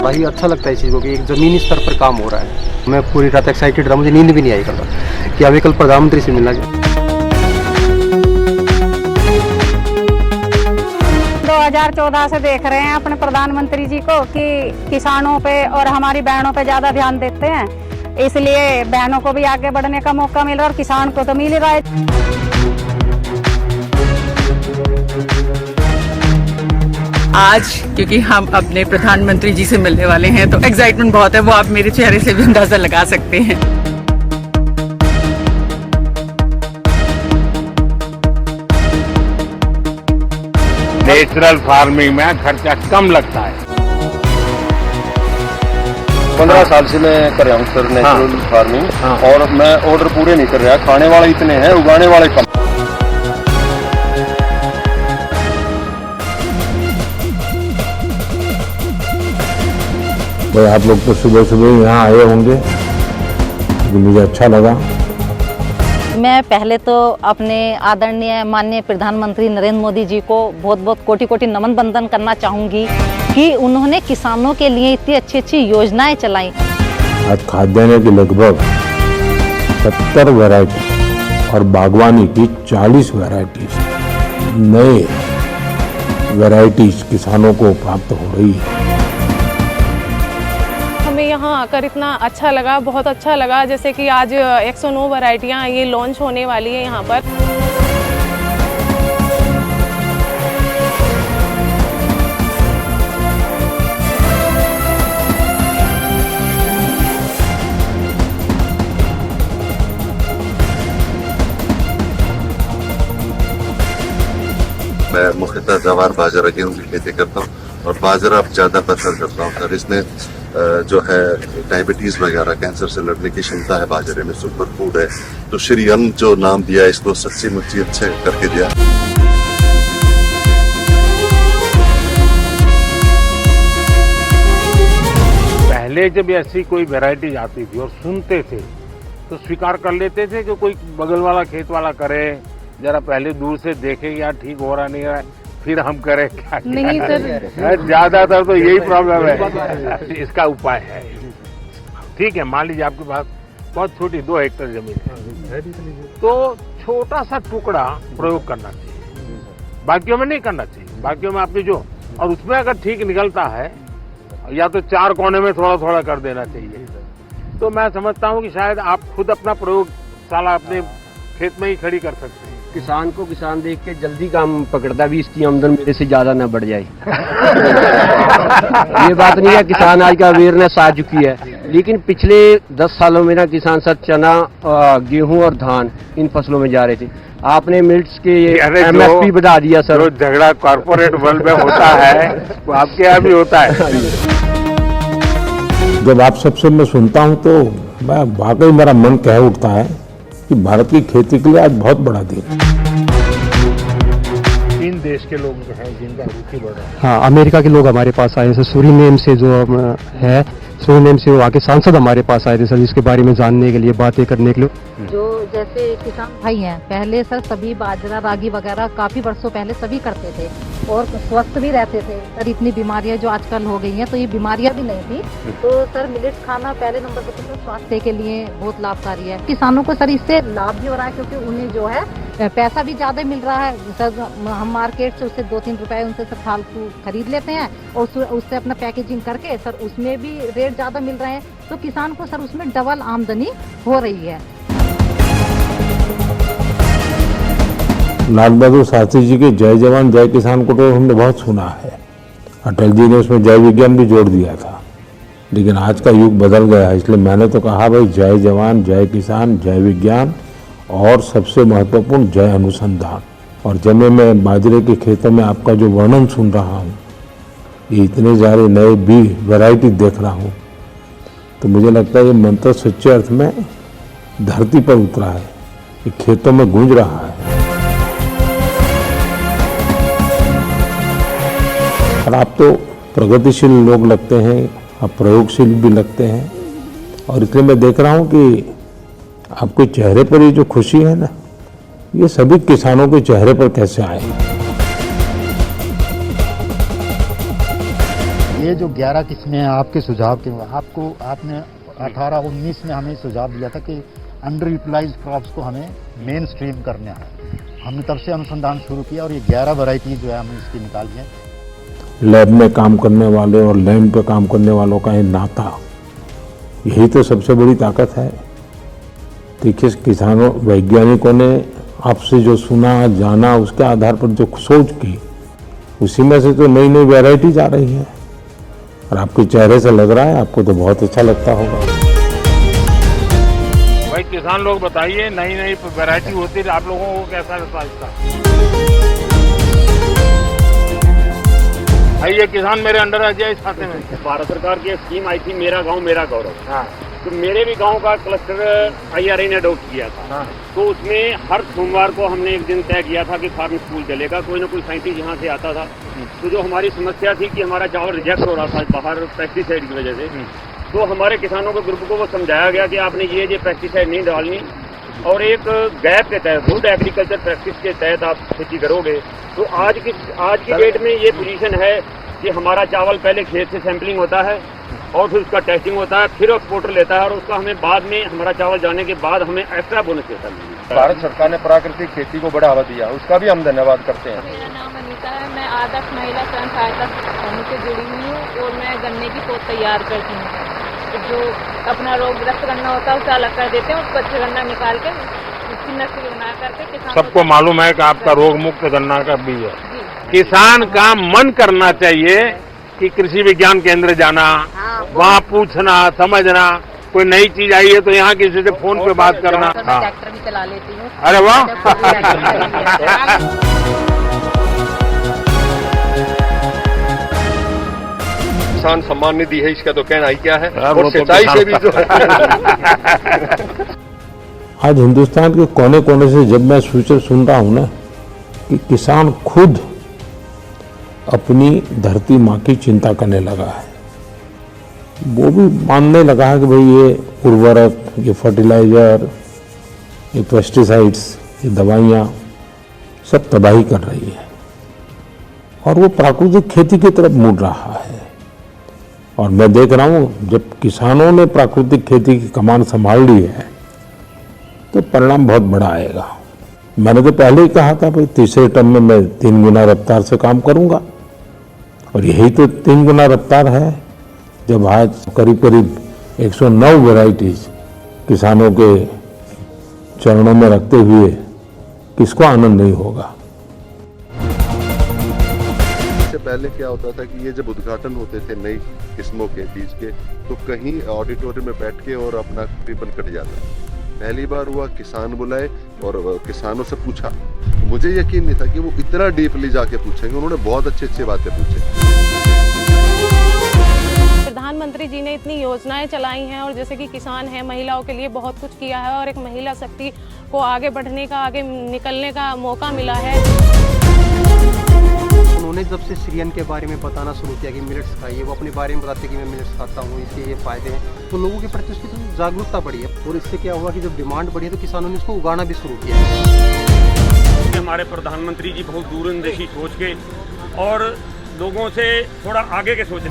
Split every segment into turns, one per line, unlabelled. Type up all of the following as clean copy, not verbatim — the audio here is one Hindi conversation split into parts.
बड़ा ही अच्छा लगता है इस चीज़ को कि एक ज़मीनी स्तर पर काम हो रहा है। मैं पूरी रात एक्साइटेड रहा, मुझे नींद भी नहीं आई कल कि अभी कल प्रधानमंत्री से मिलना।
2014 से देख रहे हैं अपने प्रधानमंत्री जी को कि किसानों पे और हमारी बहनों पे ज़्यादा ध्यान देते हैं, इसलिए बहनों को भी आगे बढ़ने का मौका मिल रहा है और किसान को तो मिल रहा है।
आज क्योंकि हम अपने प्रधानमंत्री जी से मिलने वाले हैं तो एक्साइटमेंट बहुत है, वो आप मेरे चेहरे से भी अंदाजा लगा सकते हैं।
नेचुरल फार्मिंग में खर्चा कम लगता है।
15 साल से मैं कर रहा हूँ सर नेचुरल फार्मिंग। और मैं ऑर्डर पूरे नहीं कर रहा, खाने वाले इतने हैं, उगाने वाले कम।
भाई आप लोग तो सुबह सुबह यहाँ आए होंगे, तो मुझे अच्छा लगा।
मैं पहले तो अपने आदरणीय माननीय प्रधानमंत्री नरेंद्र मोदी जी को बहुत बहुत कोटि कोटि नमन बंदन करना चाहूँगी कि उन्होंने किसानों के लिए इतनी अच्छी अच्छी योजनाएं चलाई।
आज खाद्यान्न की लगभग 70 वैरायटी और बागवानी की 40 वैरायटीज नए वैरायटीज किसानों को प्राप्त हो रही है।
हमें यहाँ आकर इतना अच्छा लगा, बहुत अच्छा लगा। जैसे कि आज 109 वैरायटियाँ ये लॉन्च होने वाली है यहाँ पर।
मैं मुख्यतः जवार बाजरा गेहूं की खेती करता हूँ और बाजरा अब ज्यादा प्रेफर करता हूँ सर। इसमें जो है डायबिटीज वगैरह कैंसर से लड़ने की क्षमता है बाजरे में, सुपर फूड है। तो श्री अन्न जो नाम दिया इसको सच्ची मुच्ची अच्छे करके दिया।
पहले जब ऐसी कोई वैरायटी आती थी और सुनते थे तो स्वीकार कर लेते थे कि कोई बगल वाला खेत वाला करे, जरा पहले दूर से देखे यार ठीक हो रहा नहीं रहा, फिर हम करें क्या।
नहीं सर,
ज्यादातर तो यही प्रॉब्लम है। इसका उपाय है, ठीक है, मान लीजिए आपके पास बहुत छोटी 2 हेक्टेयर जमीन है तो छोटा सा टुकड़ा प्रयोग करना चाहिए, बाकियों में नहीं करना चाहिए। बाकियों में आपने जो, और उसमें अगर ठीक निकलता है या तो 4 कोने में थोड़ा थोड़ा कर देना चाहिए। तो मैं समझता हूँ कि शायद आप खुद अपना प्रयोगशाला अपने खेत में ही खड़ी कर सकते हैं।
किसान को किसान देख के जल्दी काम पकड़ता भी, इसकी आमदन मेरे से ज्यादा ना बढ़ जाए। ये बात नहीं है, किसान आज का अवेयरनेस आ चुकी है, लेकिन पिछले 10 सालों में ना किसान सब चना, गेहूं और धान इन फसलों में जा रहे थे। आपने मिल्ट्स के MSP बढ़ा दिया सर।
जो झगड़ा कॉर्पोरेट वर्ल्ड में होता है वो आपके यहाँ भी होता है।
जब आप सबसे मैं सुनता हूँ तो मैं वाकई मेरा मन कह उठता है कि भारत की खेती के लिए आज बहुत बड़ा दिन है।
3 देश के लोग जो हैं जिनका रुचि बढ़ रहा है।
हाँ, अमेरिका के लोग हमारे पास आए हैं, सूरीनेम से जो है, सूरीनेम से वहाँ के सांसद हमारे पास आए थे सर, इसके बारे में जानने के लिए, बातें करने के लिए।
जो जैसे किसान भाई हैं, पहले सर सभी बाजरा रागी वगैरह काफी वर्षों पहले सभी करते थे और स्वस्थ भी रहते थे सर। इतनी बीमारियां जो आजकल हो गई हैं तो ये बीमारियां भी नहीं थी। तो सर मिलेट्स खाना पहले नंबर पर तो स्वास्थ्य के लिए बहुत लाभकारी है। किसानों को सर इससे लाभ भी हो रहा है क्योंकि उन्हें जो है पैसा भी ज्यादा मिल रहा है सर। हम मार्केट से उससे 2-3 रुपए उनसे सर फालतू खरीद लेते हैं और उससे अपना पैकेजिंग करके सर उसमें भी रेट ज्यादा मिल रहे हैं, तो किसान को सर उसमें डबल आमदनी हो रही है।
लाल बहादुर शास्त्री जी के जय जवान जय किसान को तो हमने बहुत सुना है। अटल जी ने उसमें जय विज्ञान भी जोड़ दिया था, लेकिन आज का युग बदल गया है, इसलिए मैंने तो कहा भाई जय जवान जय किसान जय विज्ञान और सबसे महत्वपूर्ण जय अनुसंधान। और जब मैं बाजरे के खेतों में आपका जो वर्णन सुन रहा हूँ, ये इतने सारे नए बीज वैरायटी देख रहा हूँ, तो मुझे लगता है ये मंत्र सच्चे अर्थ में धरती पर उतरा है, ये खेतों में गूंज रहा है। और आप तो प्रगतिशील लोग लगते हैं, आप प्रयोगशील भी लगते हैं, और इसलिए मैं देख रहा हूँ कि आपके चेहरे पर ये जो खुशी है ना, ये सभी किसानों के चेहरे पर कैसे आए।
ये जो 11 किस्में हैं आपके सुझाव के, आपने 18-19 में हमें सुझाव दिया था कि अंडर यूटिलाइज्ड क्रॉप्स को हमें मेन स्ट्रीम करना है। हमने तब से अनुसंधान शुरू किया और ये 11 वैरायटी जो है हमने इसकी निकाली है।
लैब में काम करने वाले और लैंड पे काम करने वालों का ये नाता, यही तो सबसे बड़ी ताकत है। देखिए, किसानों वैज्ञानिकों ने आपसे जो सुना जाना, उसके आधार पर जो सोच की, उसी में से तो नई नई वैरायटी आ रही है। और आपके चेहरे से लग रहा है आपको तो बहुत अच्छा लगता होगा।
भाई किसान लोग बताइए, नई नई वैरायटी होती है, आप लोगों को कैसा लगता है इसका? भाई ये किसान मेरे अंडर आ जाए इस खाते में।
भारत सरकार की स्कीम आई थी, मेरा गांव मेरा गौरव।
हाँ।
तो मेरे भी गांव का क्लस्टर IRA ने अडॉप्ट किया था।
हाँ।
तो उसमें हर सोमवार को हमने एक दिन तय किया था कि फार्म स्कूल चलेगा, कोई ना कोई साइंटिस्ट यहाँ से आता था। तो जो हमारी समस्या थी कि हमारा चावल रिजेक्ट हो रहा था बाहर पेस्टिसाइड की वजह से, तो हमारे किसानों के ग्रुप को वो समझाया गया कि आपने ये पेस्टिसाइड नहीं डालनी, और एक गैप के तहत, गुड एग्रीकल्चर प्रैक्टिस के तहत आप खेती करोगे। तो आज की डेट में ये पोजीशन है कि हमारा चावल पहले खेत से सैंपलिंग होता है और फिर उसका टेस्टिंग होता है, फिर एक्सपोर्टर लेता है और उसका हमें बाद में, हमारा चावल जाने के बाद हमें एक्स्ट्रा बोनस देता है।
भारत सरकार ने प्राकृतिक खेती को बढ़ावा दिया, उसका भी हम धन्यवाद करते हैं।
मेरा नाम अनीता है, मैं आदर्श महिला स्वयं सहायता समूह से जुड़ी हुई हूँ और मैं गन्ने की पौध तैयार करती हूँ। जो अपना रोगग्रस्त गन्ना होता है उसे अलग कर देते हैं, उसको अच्छा गन्ना निकाल के उसकी नस्ल बना करके
सबको मालूम है कि आपका रोग मुक्त गन्ना का बीज है। किसान का मन करना चाहिए कि कृषि विज्ञान केंद्र जाना, वहाँ पूछना समझना, कोई नई चीज आई है तो यहाँ किसी से फोन पे बात करना।
ट्रैक्टर भी चला लेती हूँ।
अरे वाह।
किसान सम्मान निधि है, इसका तो कहना ही क्या है। और सिंचाई से भी जो है
आज हिंदुस्तान के कोने कोने से जब मैं फ्यूचर सुन रहा हूं ना कि किसान खुद अपनी धरती माँ की चिंता करने लगा है, वो भी मानने लगा है कि भाई ये उर्वरक, ये फर्टिलाइजर, ये पेस्टिसाइड्स, ये दवाइयाँ सब तबाही कर रही है, और वो प्राकृतिक खेती की तरफ मुड़ रहा है। और मैं देख रहा हूँ जब किसानों ने प्राकृतिक खेती की कमान संभाल ली है तो परिणाम बहुत बड़ा आएगा। मैंने तो पहले ही कहा था भाई तीसरे टर्म में मैं 3 गुना रफ्तार से काम करूंगा, और यही तो 3 गुना रफ्तार है जब आज करीब करीब 109 वैरायटीज किसानों के चरणों में रखते हुए किसको आनंद नहीं होगा।
इससे पहले क्या होता था कि ये जब उद्घाटन होते थे नई किस्मों के बीज के, तो कहीं ऑडिटोरियम में बैठ के और अपना रिबन कट जाता। पहली बार हुआ, किसान बुलाए और किसानों से पूछा। मुझे यकीन नहीं था कि वो इतना डीपली जाके पूछेंगे। उन्होंने बहुत अच्छी बातें पूछी।
प्रधानमंत्री जी ने इतनी योजनाएं चलाई हैं और जैसे कि किसान है, महिलाओं के लिए बहुत कुछ किया है और एक महिला शक्ति को आगे बढ़ने का, आगे निकलने का मौका मिला है।
उन्होंने जब से सीरियन के बारे में बताना शुरू किया कि मिलेट्स खाइए, वो अपने बारे में बताते कि मैं मिलेट्स खाता हूँ, इसके ये फायदे हैं, तो लोगों के प्रति उसकी तो जागरूकता बढ़ी है। और इससे क्या हुआ कि जब डिमांड बढ़ी है तो किसानों ने इसको उगाना भी शुरू किया।
हमारे प्रधानमंत्री जी बहुत दूरंदेशी सोच के और लोगों से थोड़ा आगे के सोच।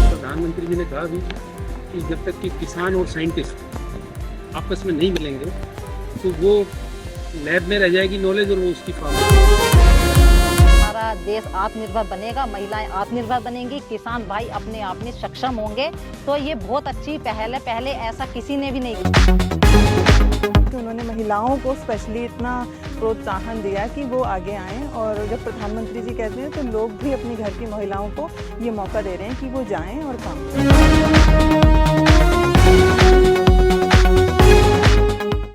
प्रधानमंत्री जी ने कहा भी कि जब तक कि किसान और साइंटिस्ट आपस में नहीं मिलेंगे तो वो लैब में रह जाएगी नॉलेज और वो उसकी फार्म।
हमारा देश आत्मनिर्भर बनेगा, महिलाएं आत्मनिर्भर बनेंगी, किसान भाई अपने आप में सक्षम होंगे, तो ये बहुत अच्छी पहल है। पहले ऐसा किसी ने भी नहीं किया।
उन्होंने महिलाओं को स्पेशली इतना प्रोत्साहन दिया कि वो आगे आएं, और जब प्रधानमंत्री जी कहते हैं तो लोग भी अपनी घर की महिलाओं को ये मौका दे रहे हैं कि वो जाएं और काम करें।